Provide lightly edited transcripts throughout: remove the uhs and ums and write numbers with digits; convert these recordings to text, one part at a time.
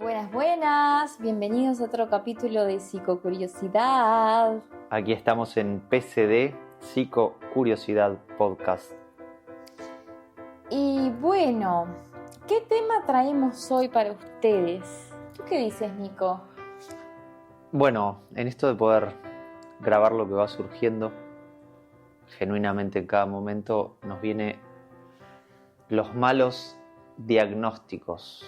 Buenas, buenas, bienvenidos a otro capítulo de Psicocuriosidad. Aquí estamos en PCD, Psicocuriosidad Podcast. Y bueno, ¿qué tema traemos hoy para ustedes? ¿Tú qué dices, Nico? Bueno, en esto de poder grabar lo que va surgiendo, genuinamente en cada momento nos viene los malos diagnósticos.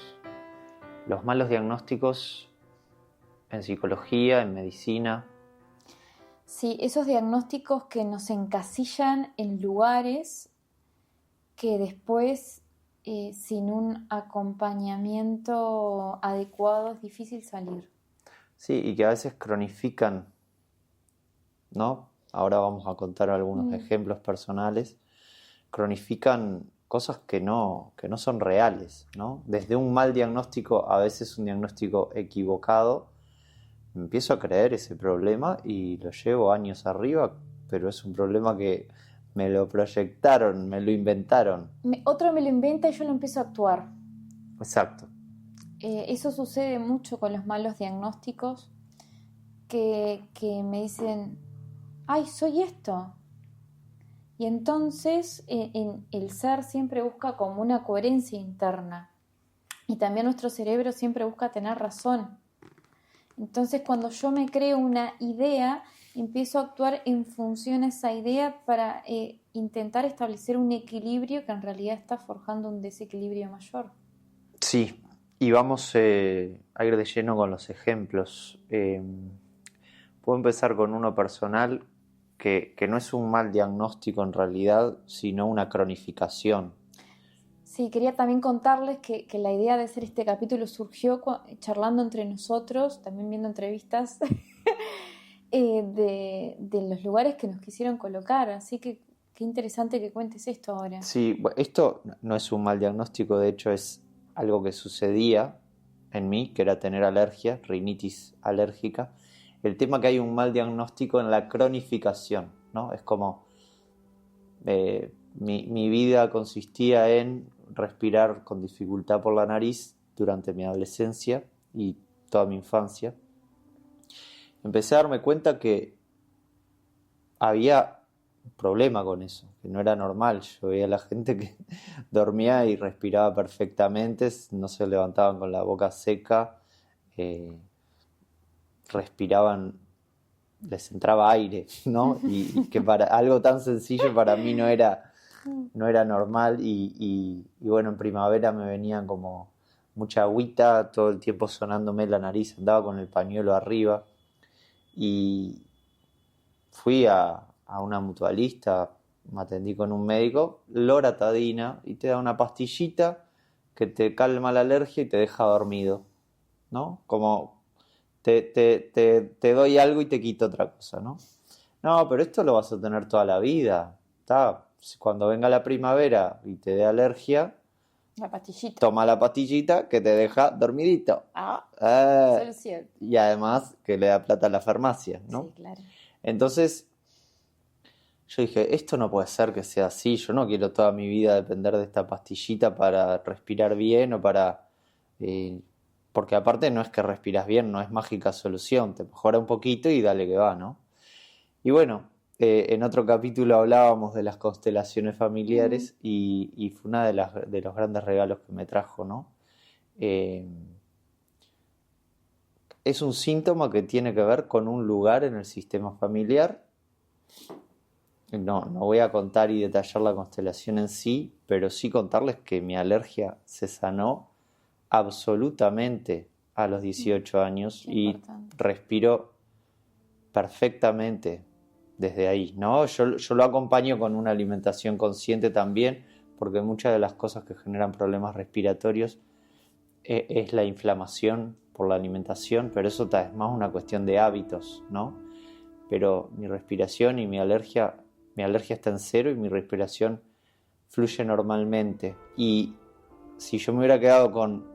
Los malos diagnósticos en psicología, en medicina. Sí, esos diagnósticos que nos encasillan en lugares que después, sin un acompañamiento adecuado, es difícil salir. Sí, y que a veces cronifican, ¿no? Ahora vamos a contar algunos ejemplos personales. Cronifican cosas que no son reales, ¿no? Desde un mal diagnóstico, a veces un diagnóstico equivocado, empiezo a creer ese problema y lo llevo años arriba, pero es un problema que me lo proyectaron, me lo inventaron. Otro me lo inventa y yo lo empiezo a actuar. Exacto. Eso sucede mucho con los malos diagnósticos que me dicen, ¡ay, soy esto! Y entonces el ser siempre busca como una coherencia interna. Y también nuestro cerebro siempre busca tener razón. Entonces cuando yo me creo una idea, empiezo a actuar en función a esa idea para intentar establecer un equilibrio que en realidad está forjando un desequilibrio mayor. Sí, y vamos a ir de lleno con los ejemplos. Puedo empezar con uno personal que no es un mal diagnóstico en realidad, sino una cronificación. Sí, quería también contarles que la idea de hacer este capítulo surgió charlando entre nosotros, también viendo entrevistas de los lugares que nos quisieron colocar. Así que qué interesante que cuentes esto ahora. Sí, esto no es un mal diagnóstico, de hecho es algo que sucedía en mí, que era tener alergia, rinitis alérgica. El tema que hay un mal diagnóstico en la cronificación, ¿no? Es como mi vida consistía en respirar con dificultad por la nariz durante mi adolescencia y toda mi infancia. Empecé a darme cuenta que había un problema con eso, que no era normal. Yo veía a la gente que dormía y respiraba perfectamente, no se levantaban con la boca seca, respiraban, les entraba aire, ¿no? Y que para algo tan sencillo para mí no era normal y bueno, en primavera me venían como mucha agüita, todo el tiempo sonándome la nariz, andaba con el pañuelo arriba y fui a una mutualista, me atendí con un médico, loratadina, y te da una pastillita que te calma la alergia y te deja dormido, ¿no? Como te doy algo y te quito otra cosa, ¿no? No, pero esto lo vas a tener toda la vida, ¿está? Cuando venga la primavera y te dé alergia, La pastillita. toma la pastillita que te deja dormidito. Solución. Y además que le da plata a la farmacia, ¿no? Sí, claro. Entonces yo dije, esto no puede ser que sea así, yo no quiero toda mi vida depender de esta pastillita para respirar bien o para... porque aparte no es que respiras bien, no es mágica solución, te mejora un poquito y dale que va, ¿no? Y bueno, en otro capítulo hablábamos de las constelaciones familiares y fue una de los grandes regalos que me trajo, ¿no? Es un síntoma que tiene que ver con un lugar en el sistema familiar. No voy a contar y detallar la constelación en sí, pero sí contarles que mi alergia se sanó absolutamente a los 18 años y respiro perfectamente desde ahí, ¿no? Yo lo acompaño con una alimentación consciente también, porque muchas de las cosas que generan problemas respiratorios es la inflamación por la alimentación, pero eso es más una cuestión de hábitos, ¿no? Pero mi respiración y mi alergia está en cero y mi respiración fluye normalmente. Y si yo me hubiera quedado con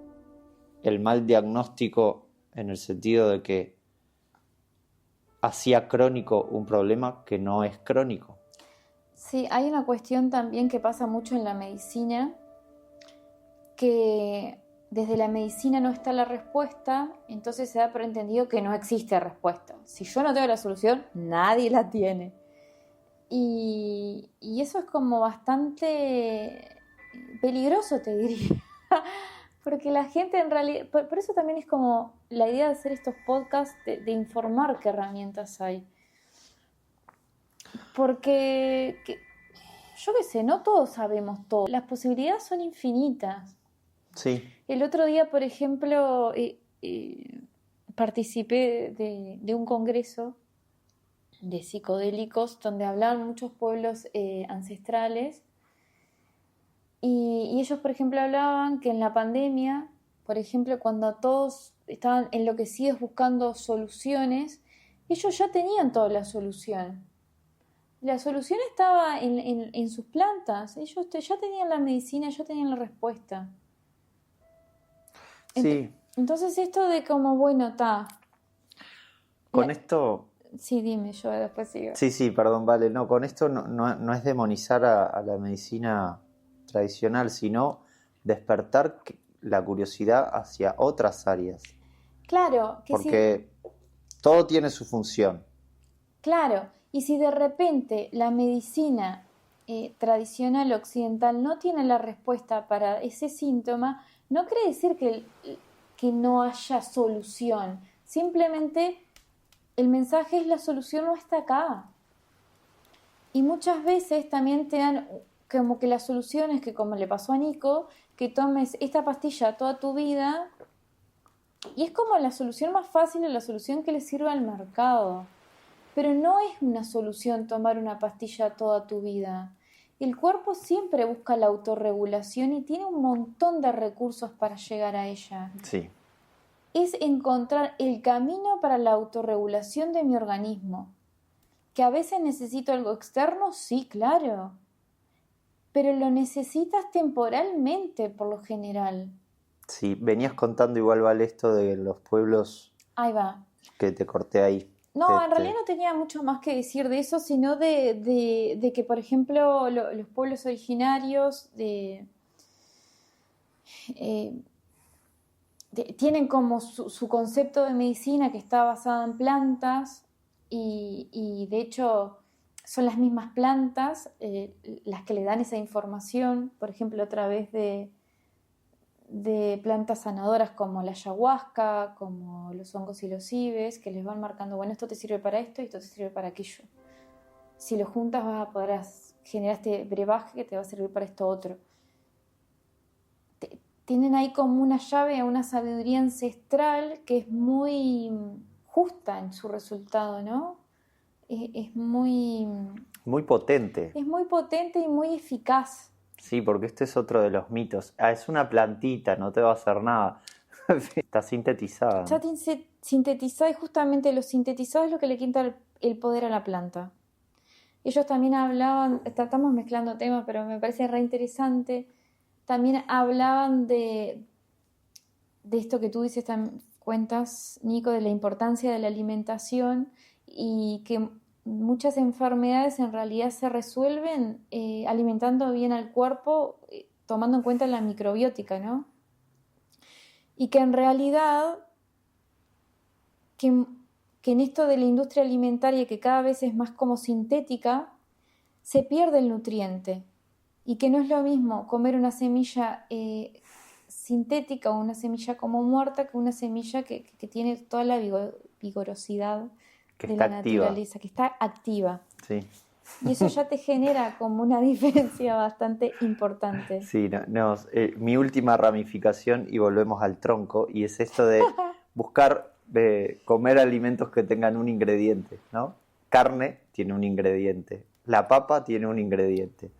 el mal diagnóstico en el sentido de que hacía crónico un problema que no es crónico. Sí, hay una cuestión también que pasa mucho en la medicina, que desde la medicina no está la respuesta, entonces se da por entendido que no existe respuesta. Si yo no tengo la solución, nadie la tiene. Y eso es como bastante peligroso, te diría. Porque la gente en realidad... Por eso también es como la idea de hacer estos podcasts, de informar qué herramientas hay. Porque, yo qué sé, no todos sabemos todo. Las posibilidades son infinitas. Sí. El otro día, por ejemplo, participé de un congreso de psicodélicos donde hablaban muchos pueblos ancestrales y ellos, por ejemplo, hablaban que en la pandemia, por ejemplo, cuando todos estaban enloquecidos buscando soluciones, ellos ya tenían toda la solución. La solución estaba en sus plantas. Ellos ya tenían la medicina, ya tenían la respuesta. Sí. Entonces esto de como, bueno, Con esto... Sí, dime, yo después sigo. Sí, perdón, vale. No, con esto no es demonizar a la medicina tradicional, sino despertar la curiosidad hacia otras áreas. Claro, que porque todo tiene su función. Claro, y si de repente la medicina tradicional occidental no tiene la respuesta para ese síntoma, no quiere decir que no haya solución. Simplemente el mensaje es la solución no está acá. Y muchas veces también te dan como que la solución es que, como le pasó a Nico, que tomes esta pastilla toda tu vida y es como la solución más fácil o la solución que le sirve al mercado. Pero no es una solución tomar una pastilla toda tu vida. El cuerpo siempre busca la autorregulación y tiene un montón de recursos para llegar a ella. Sí. Es encontrar el camino para la autorregulación de mi organismo. ¿Que a veces necesito algo externo? Sí, claro. Pero lo necesitas temporalmente, por lo general. Sí, venías contando igual, Vale, esto de los pueblos. Ahí va. Que te corté ahí. No, en realidad no tenía mucho más que decir de eso, sino de que, por ejemplo, los pueblos originarios tienen como su concepto de medicina que está basada en plantas y de hecho son las mismas plantas las que le dan esa información, por ejemplo, a través de plantas sanadoras como la ayahuasca, como los hongos y los ibes, que les van marcando, bueno, esto te sirve para esto y esto te sirve para aquello. Si lo juntas vas a poder generar este brebaje que te va a servir para esto otro. Tienen ahí como una llave a una sabiduría ancestral que es muy justa en su resultado, ¿no? Es muy... Muy potente. Es muy potente y muy eficaz. Sí, porque este es otro de los mitos. Es una plantita, no te va a hacer nada. Está sintetizada. Está sintetizada y justamente lo sintetizado es lo que le quita el poder a la planta. Ellos también hablaban, estamos mezclando temas, pero me parece re interesante. También hablaban de esto que tú dices, cuentas, Nico, de la importancia de la alimentación y que muchas enfermedades en realidad se resuelven alimentando bien al cuerpo, tomando en cuenta la microbiótica, ¿no? Y que en realidad, que en esto de la industria alimentaria, que cada vez es más como sintética, se pierde el nutriente. Y que no es lo mismo comer una semilla sintética o una semilla como muerta que una semilla que tiene toda la vigorosidad de la naturaleza, que está activa. Sí. Y eso ya te genera como una diferencia bastante importante. Sí, mi última ramificación, y volvemos al tronco, y es esto de buscar comer alimentos que tengan un ingrediente, ¿no? Carne tiene un ingrediente, la papa tiene un ingrediente,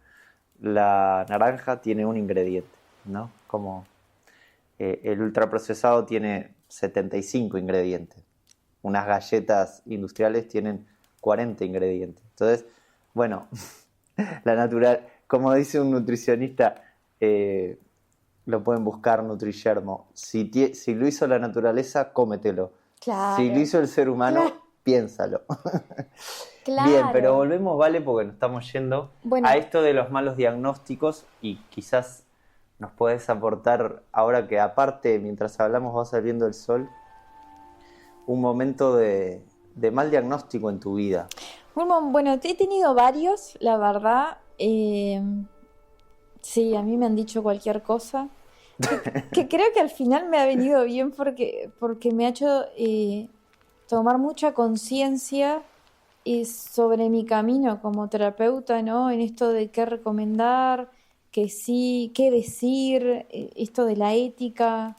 la naranja tiene un ingrediente, ¿no? Como el ultraprocesado tiene 75 ingredientes. Unas galletas industriales tienen 40 ingredientes. Entonces, bueno, la natural, como dice un nutricionista, lo pueden buscar, Nutrillermo. Si lo hizo la naturaleza, cómetelo. Claro. Si lo hizo el ser humano, claro, piénsalo. Claro. Bien, pero volvemos, Vale, porque nos estamos yendo a esto de los malos diagnósticos y quizás nos podés aportar, ahora que aparte, mientras hablamos va saliendo el sol, un momento de mal diagnóstico en tu vida? Bueno, he tenido varios, la verdad. Sí, a mí me han dicho cualquier cosa. Que creo que al final me ha venido bien porque me ha hecho tomar mucha conciencia sobre mi camino como terapeuta, ¿no? En esto de qué recomendar, que sí, qué decir, esto de la ética.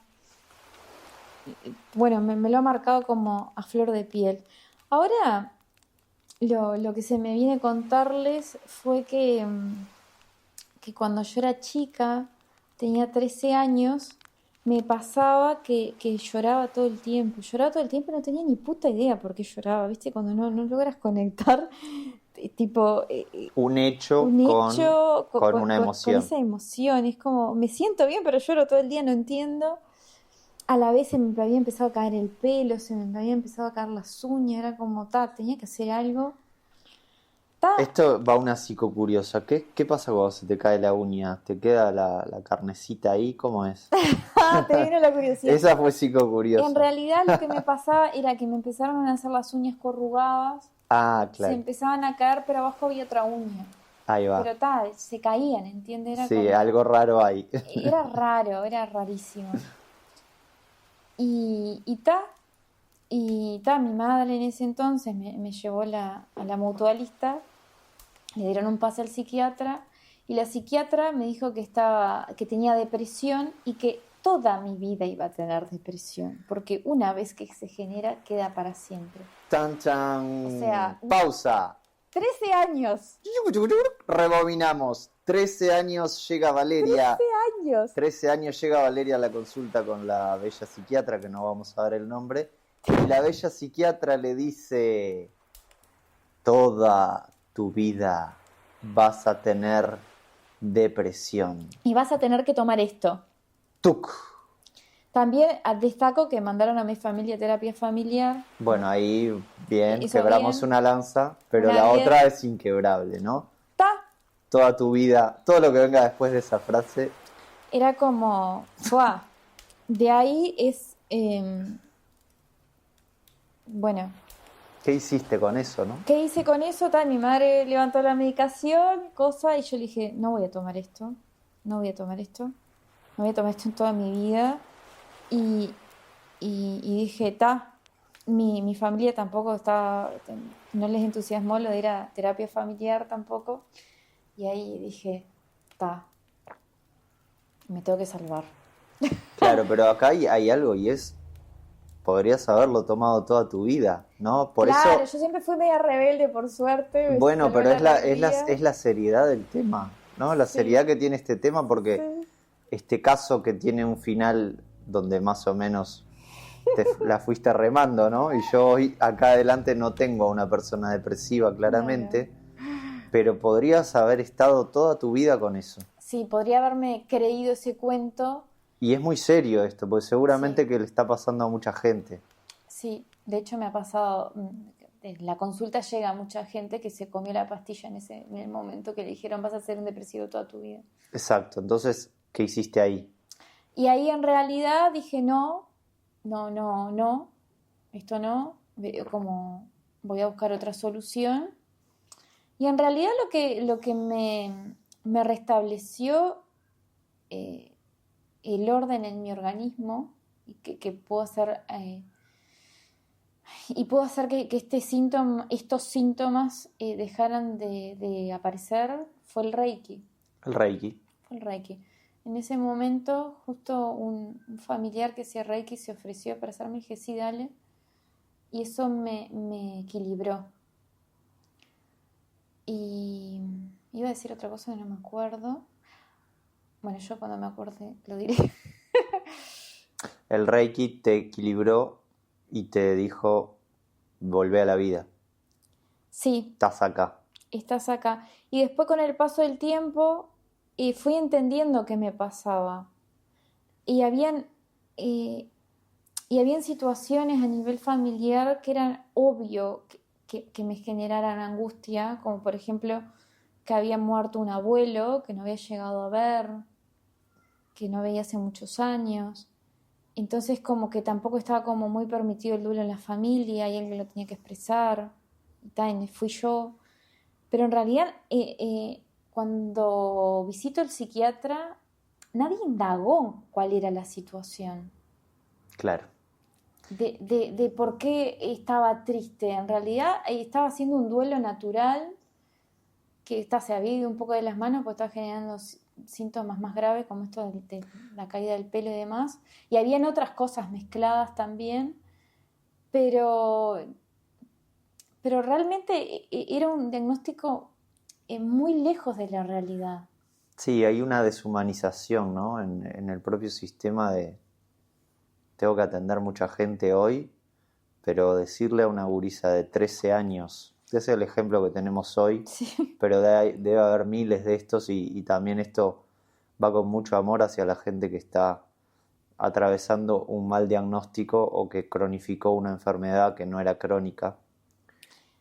Bueno, me lo ha marcado como a flor de piel. Ahora, lo que se me viene a contarles fue que cuando yo era chica, tenía 13 años, me pasaba que lloraba todo el tiempo. Lloraba todo el tiempo y no tenía ni puta idea por qué lloraba, ¿viste? Cuando no logras conectar, tipo, Un hecho un hecho con una con emoción. esa emoción. Es como, me siento bien, pero lloro todo el día, no entiendo. A la vez se me había empezado a caer el pelo, se me había empezado a caer las uñas, era como, tenía que hacer algo. Ta, Esto va a una psicocuriosa. ¿Qué pasa cuando se te cae la uña? ¿Te queda la carnecita ahí? ¿Cómo es? te vino la curiosidad. Esa fue En psicocuriosa. realidad lo que me pasaba era que me empezaron a hacer las uñas corrugadas, Ah, se claro. empezaban a caer, pero abajo había otra uña. Ahí va. Pero se caían, ¿entiendes? Era Sí, como, algo raro hay. era raro, era rarísimo. Y, y ta, mi madre en ese entonces me llevó a la mutualista, le dieron un pase al psiquiatra y la psiquiatra me dijo que tenía depresión y que toda mi vida iba a tener depresión, porque una vez que se genera, queda para siempre. Chan, O chan. sea, Pausa. 13 años. Rebobinamos. 13 años llega Valeria. 13 años. 13 años llega Valeria a la consulta con la bella psiquiatra, que no vamos a dar el nombre. Y la bella psiquiatra le dice: toda tu vida vas a tener depresión. Y vas a tener que tomar esto. ¡Tuc! También destaco que mandaron a mi familia terapia familiar. Bueno, ahí bien, Eso quebramos bien. una lanza, pero Una la bien. otra es inquebrable, ¿no? Ta. Toda tu vida, todo lo que venga después de esa frase. Era como, ¡fua! De ahí es, bueno, ¿Qué hiciste con eso, no? ¿qué hice con eso? Mi madre levantó la medicación, cosa, y yo le dije, no voy a tomar esto, no voy a tomar esto, no voy a tomar esto en toda mi vida. Y, y dije, mi familia tampoco no les entusiasmó lo de ir a terapia familiar tampoco. Y ahí dije, me tengo que salvar. Claro, pero acá hay algo y es, podrías haberlo tomado toda tu vida, ¿no? Por Claro, eso, yo siempre fui media rebelde, por suerte, me bueno, salvé pero la rebeldía. es la seriedad del tema, ¿no? La Sí, seriedad que tiene este tema, porque sí, este caso que tiene un final donde más o menos la fuiste remando, ¿no? Y yo hoy acá adelante no tengo a una persona depresiva, no, no. claramente, pero podrías haber estado toda tu vida con eso. Sí, podría haberme creído ese cuento. Y es muy serio esto, porque Sí, seguramente que le está pasando a mucha gente. sí, de hecho me ha pasado, en la consulta llega mucha gente que se comió la pastilla en el momento que le dijeron vas a ser un depresivo toda tu vida. Exacto, entonces, ¿qué hiciste ahí? Y ahí en realidad dije no, esto no, como voy a buscar otra solución. Y en realidad lo que me restableció el orden en mi organismo y que puedo hacer y puedo hacer que estos síntomas dejaran de aparecer fue el Reiki. El Reiki. Fue el Reiki. En ese momento, justo un familiar que hacía Reiki se ofreció para hacerme, dije, sí, dale. Y eso me equilibró. Y iba a decir otra cosa que no me acuerdo. Bueno, yo cuando me acuerde lo diré. El Reiki te equilibró y te dijo, volvé a la vida, Sí, estás acá. estás acá. Y después con el paso del tiempo fui entendiendo qué me pasaba. Y habían situaciones a nivel familiar que eran obvio que me generaran angustia, como por ejemplo que había muerto un abuelo que no había llegado a ver, que no veía hace muchos años. Entonces como que tampoco estaba como muy permitido el duelo en la familia y él lo tenía que expresar. Y tal, fui yo. Pero en realidad cuando visito al psiquiatra, nadie indagó cuál era la situación. Claro. De por qué estaba triste. En realidad estaba haciendo un duelo natural que se había ido un poco de las manos porque estaba generando síntomas más graves como esto de la caída del pelo y demás. Y habían otras cosas mezcladas también, pero realmente era un diagnóstico muy lejos de la realidad. Sí, hay una deshumanización, ¿no? En el propio sistema de tengo que atender mucha gente hoy, pero decirle a una gurisa de 13 años, ese es el ejemplo que tenemos hoy, Sí. pero debe haber miles de estos y también esto va con mucho amor hacia la gente que está atravesando un mal diagnóstico o que cronificó una enfermedad que no era crónica.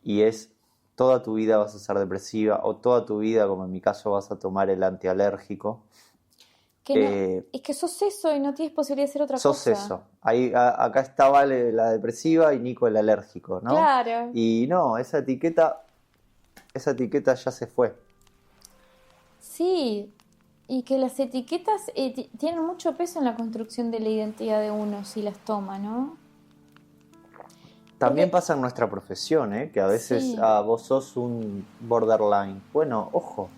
Y es toda tu vida vas a ser depresiva o toda tu vida, como en mi caso, vas a tomar el antialérgico. Que no, es que sos eso y no tienes posibilidad de hacer otra Sos cosa. eso. Ahí, acá está Vale la depresiva y Nico el alérgico, ¿no? Claro. Y no, esa etiqueta ya se fue. Sí, y que las etiquetas tienen mucho peso en la construcción de la identidad de uno si las toma, ¿no? También Porque, pasa en nuestra profesión, ¿eh? Que a veces sí, vos sos un borderline. Bueno, ojo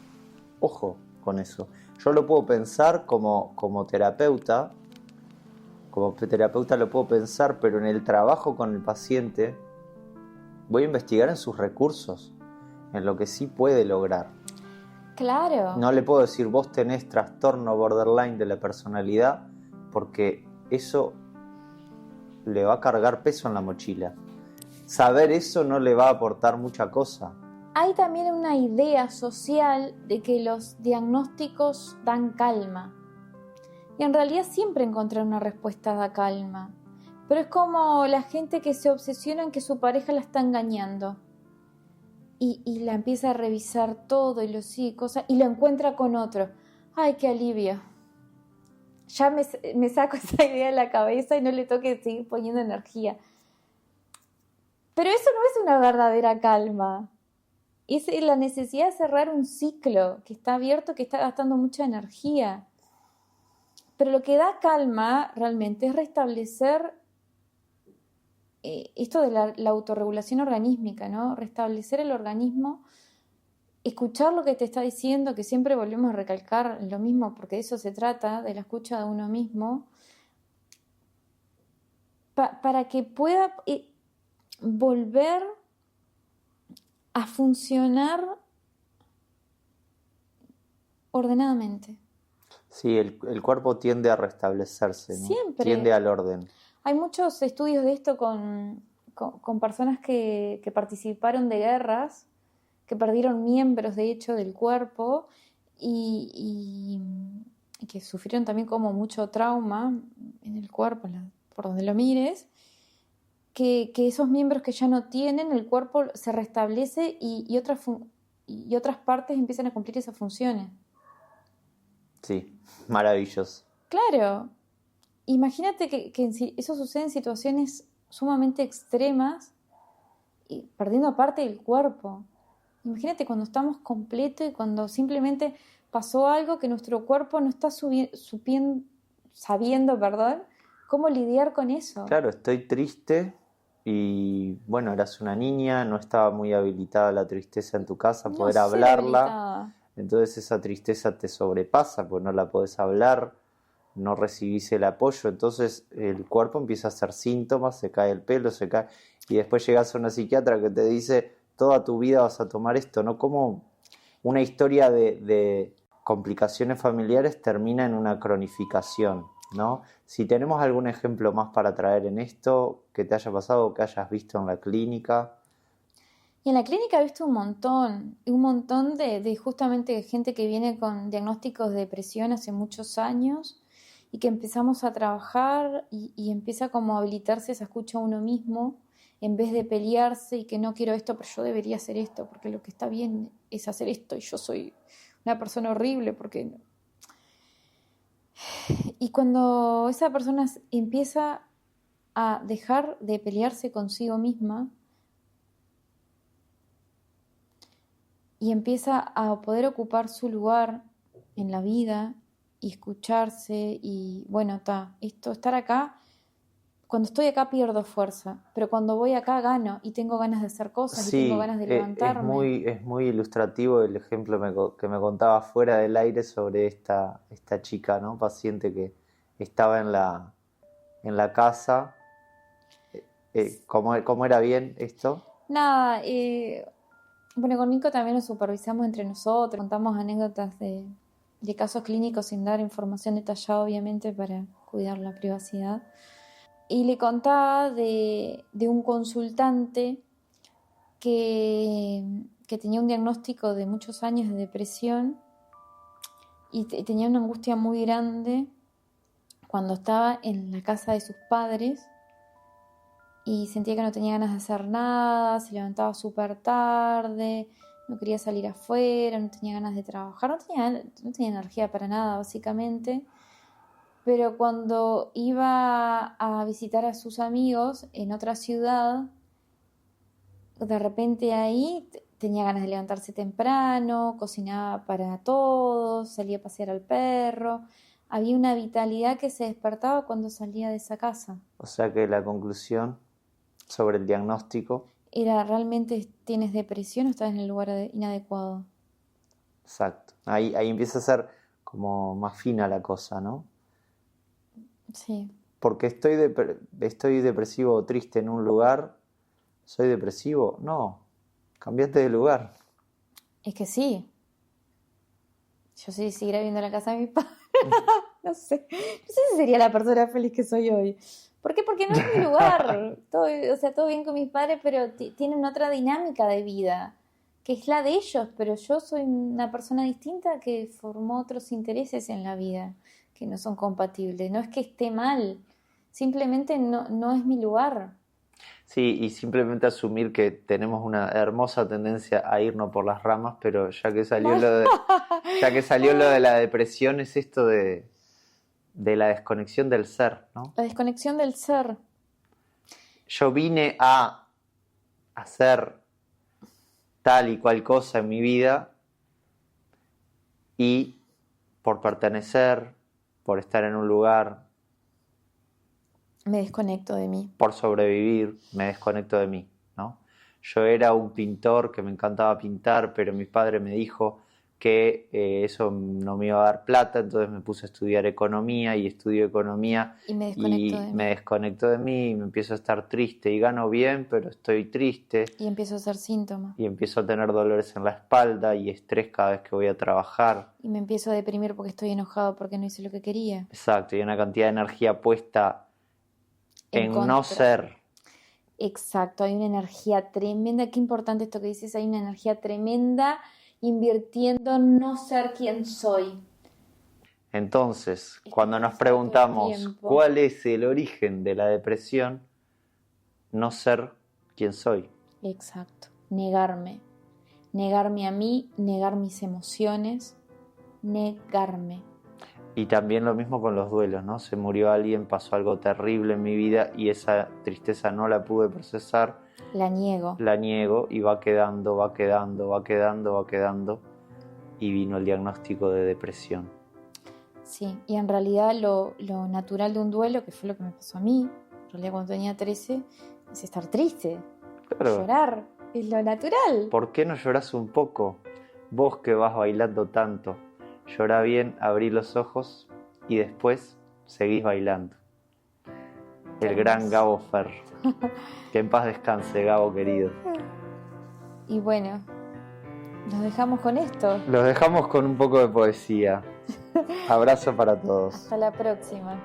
con eso. Yo lo puedo pensar como terapeuta lo puedo pensar, pero en el trabajo con el paciente voy a investigar en sus recursos, en lo que sí puede lograr. claro. No le puedo decir vos tenés trastorno borderline de la personalidad porque eso le va a cargar peso en la mochila. Saber eso no le va a aportar mucha cosa. Hay también una idea social de que los diagnósticos dan calma. Y en realidad siempre encontrar una respuesta da calma. Pero es como la gente que se obsesiona en que su pareja la está engañando. Y la empieza a revisar todo y lo sigue, cosas, y lo encuentra con otro. ¡Ay, qué alivio! Ya me saco esa idea de la cabeza y no le toque seguir poniendo energía. Pero eso no es una verdadera calma. Es la necesidad de cerrar un ciclo que está abierto, que está gastando mucha energía. Pero lo que da calma realmente es restablecer esto de la autorregulación organísmica, ¿no? Restablecer el organismo, escuchar lo que te está diciendo, que siempre volvemos a recalcar lo mismo, porque de eso se trata, de la escucha de uno mismo, para que pueda volver a funcionar ordenadamente. Sí, el cuerpo tiende a restablecerse, ¿no? Siempre. Tiende al orden. Hay muchos estudios de esto con personas que participaron de guerras, que perdieron miembros, de hecho, del cuerpo y que sufrieron también como mucho trauma en el cuerpo, por donde lo mires, que esos miembros que ya no tienen, el cuerpo se restablece y otras partes empiezan a cumplir esas funciones. Sí, maravilloso. Claro, imagínate que eso sucede en situaciones sumamente extremas y perdiendo parte del cuerpo. Imagínate cuando estamos completos y cuando simplemente pasó algo que nuestro cuerpo no está sabiendo, cómo lidiar con eso. Claro, estoy triste y bueno, eras una niña, no estaba muy habilitada la tristeza en tu casa, No poder ser hablarla. habilitada. Entonces esa tristeza te sobrepasa, pues no la podés hablar, no recibís el apoyo, entonces el cuerpo empieza a hacer síntomas, se cae el pelo, se cae, y después llegas a una psiquiatra que te dice, toda tu vida vas a tomar esto, ¿no? Como una historia de complicaciones familiares termina en una cronificación, ¿no? Si tenemos algún ejemplo más para traer en esto, que te haya pasado o que hayas visto en la clínica. Y en la clínica he visto un montón de justamente gente que viene con diagnósticos de depresión hace muchos años y que empezamos a trabajar y empieza como a habilitarse esa escucha a uno mismo en vez de pelearse y que no quiero esto, pero yo debería hacer esto, porque lo que está bien es hacer esto y yo soy una persona horrible porque Y cuando esa persona empieza a dejar de pelearse consigo misma y empieza a poder ocupar su lugar en la vida y escucharse y bueno, estar acá, cuando estoy acá pierdo fuerza, pero cuando voy acá gano y tengo ganas de hacer cosas y tengo ganas de levantarme. Es muy ilustrativo el ejemplo que me contaba fuera del aire sobre esta chica, ¿no? Paciente que estaba en la casa. ¿Cómo era bien esto? Nada, bueno, con Nico también nos supervisamos entre nosotros, contamos anécdotas de casos clínicos sin dar información detallada, obviamente, para cuidar la privacidad. Y le contaba de un consultante que tenía un diagnóstico de muchos años de depresión y tenía una angustia muy grande cuando estaba en la casa de sus padres y sentía que no tenía ganas de hacer nada, se levantaba súper tarde, no quería salir afuera, no tenía ganas de trabajar, no tenía energía para nada, básicamente. Pero cuando iba a visitar a sus amigos en otra ciudad, de repente ahí tenía ganas de levantarse temprano, cocinaba para todos, salía a pasear al perro. Había una vitalidad que se despertaba cuando salía de esa casa. O sea que la conclusión sobre el diagnóstico era realmente tienes depresión o estás en el lugar inadecuado. Exacto. Ahí empieza a ser como más fina la cosa, ¿no? Sí. Porque estoy depresivo o triste en un lugar, ¿soy depresivo? No, cambiaste de lugar. Es que sí. Yo sí seguiré viendo la casa de mis padres. No sé si sería la persona feliz que soy hoy. ¿Por qué? Porque no es mi lugar. Todo bien con mis padres, pero tienen otra dinámica de vida, que es la de ellos, pero yo soy una persona distinta que formó otros intereses en la vida que no son compatibles. No es que esté mal, simplemente no es mi lugar. Sí, y simplemente asumir que tenemos una hermosa tendencia a irnos por las ramas, pero ya que salió lo de la depresión, es esto de la desconexión del ser, ¿no? La desconexión del ser. Yo vine a hacer tal y cual cosa en mi vida y por pertenecer, por estar en un lugar, me desconecto de mí. Por sobrevivir, me desconecto de mí, ¿no? Yo era un pintor que me encantaba pintar, pero mi padre me dijo que eso no me iba a dar plata, entonces me puse a estudiar economía y estudio economía y me desconecto de mí y me empiezo a estar triste y gano bien, pero estoy triste. Y empiezo a hacer síntomas. Y empiezo a tener dolores en la espalda y estrés cada vez que voy a trabajar. Y me empiezo a deprimir porque estoy enojado porque no hice lo que quería. Exacto, y una cantidad de energía puesta en no ser. Exacto, hay una energía tremenda. Qué importante esto que dices, hay una energía tremenda invirtiendo en no ser quien soy. Entonces, cuando nos preguntamos cuál es el origen de la depresión, no ser quien soy. Exacto, negarme a mí, negar mis emociones, negarme. Y también lo mismo con los duelos, ¿no? Se murió alguien, pasó algo terrible en mi vida y esa tristeza no la pude procesar. La niego y va quedando y vino el diagnóstico de depresión. Sí, y en realidad lo natural de un duelo, que fue lo que me pasó a mí, en realidad cuando tenía 13, es estar triste, claro. Llorar, es lo natural. ¿Por qué no llorás un poco? Vos que vas bailando tanto. Llorá bien, abrí los ojos y después seguís bailando. El gran Gabo Ferro. Que en paz descanse, Gabo querido. Y bueno, los dejamos con esto. Los dejamos con un poco de poesía. Abrazo para todos. Hasta la próxima.